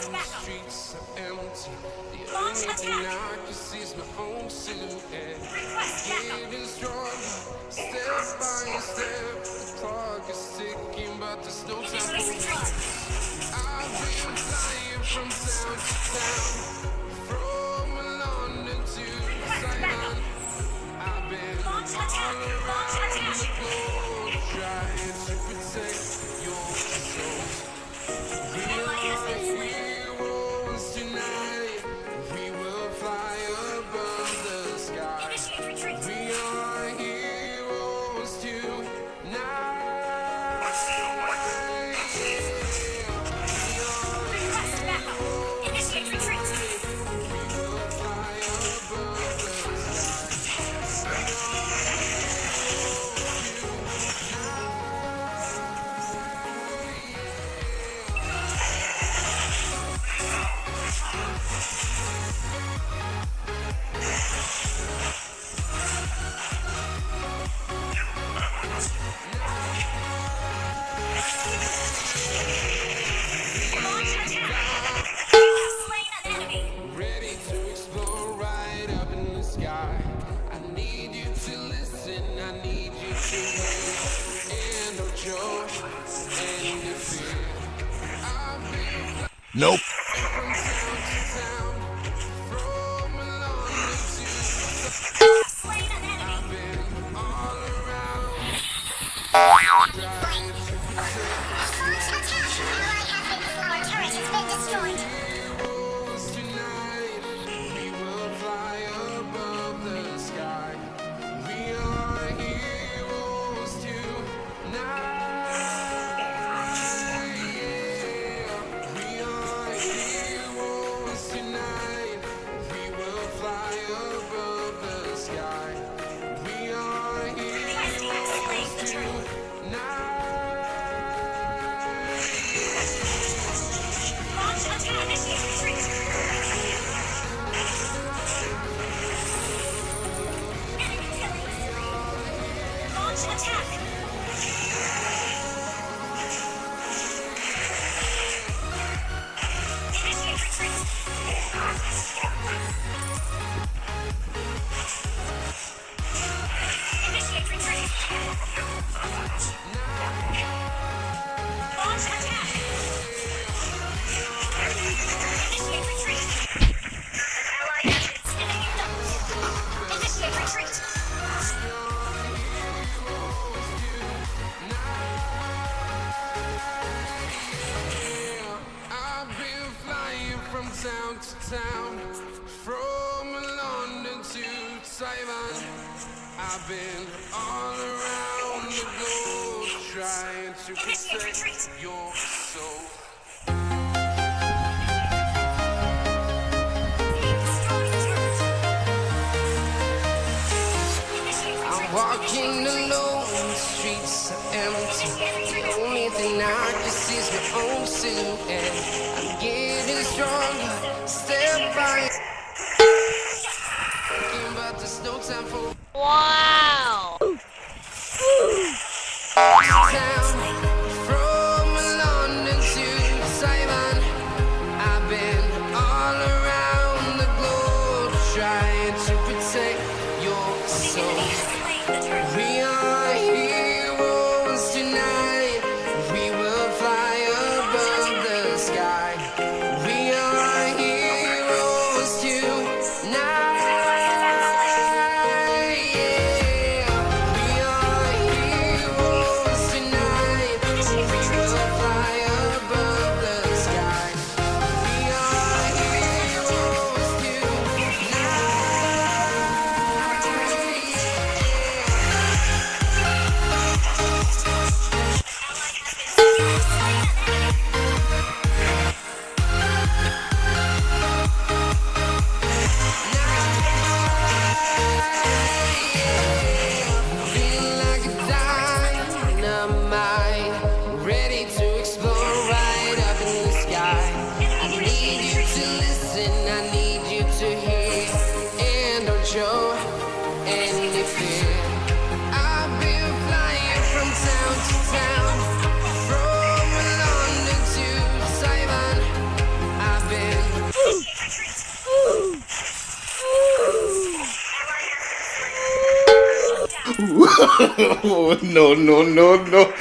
streets are empty. The only thing I can see is my own silhouette. Getting stronger, step by step. The clock is ticking, but there's no time for me. I've been flying from town to town, from London to Taiwan. I've been all around the globe, trying to protect your soul. We are heroes tonight. We will fly above the sky. We are heroes tonight. Ready to explore right up in the sky. I need you to listen, I need you to hear. And no joy, and no fear. I've been Nope. from town to town, from London to I've been all around, trying to heroes tonight. We will fly above the sky. We are heroes tonight. Yeah. We are heroes tonight. We will fly above the sky. We are heroes tonight. I've been flying from town to town, from London to Taiwan. I've been all around the globe, trying to protect your soul. I'm walking alone, the streets are empty. The only thing I can see is my own silhouette. I'm getting stronger, step by step, but there's no time for Wow. town. From London to Taiwan, I've been all around the globe, trying to protect your soul. We are heroes tonight. We will fly above the sky. We are heroes tonight. Yeah. Oh, no, no, no, no.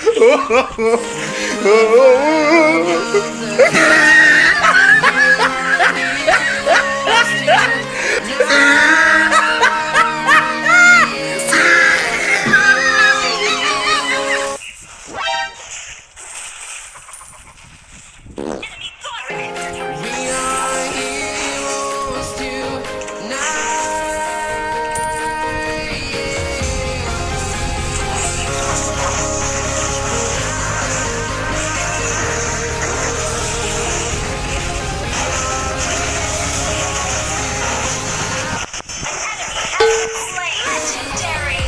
Legendary.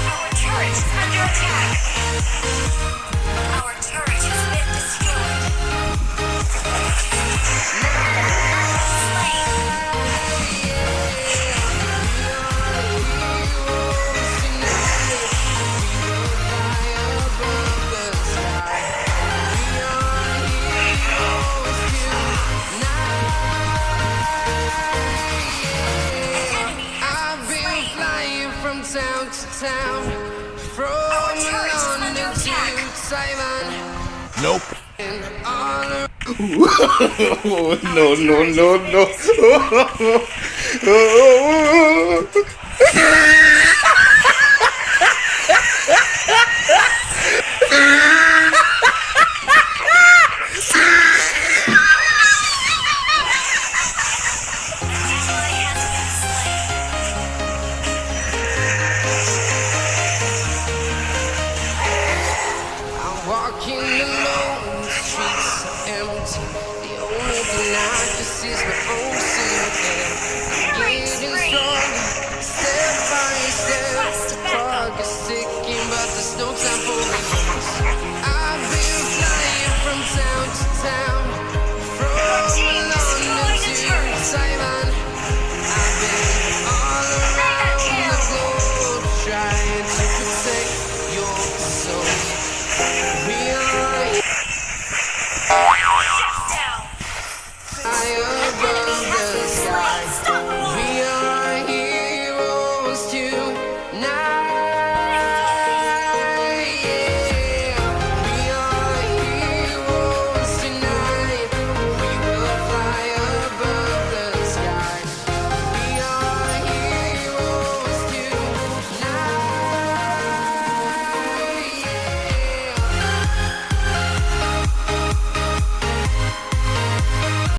Our turret is under attack. Our turret has been destroyed. Slain. I've been flying from town to town, from London to Taiwan. Nope. And all around. Oh, no, no, no, no. Walking alone, the streets are empty. The only thing I can see is my own silhouette. Getting stronger, step by step. The clock is ticking, but there's no time for regrets. I've been flying from town to town, from London to Taiwan. I've been all around the globe, trying to protect your soul.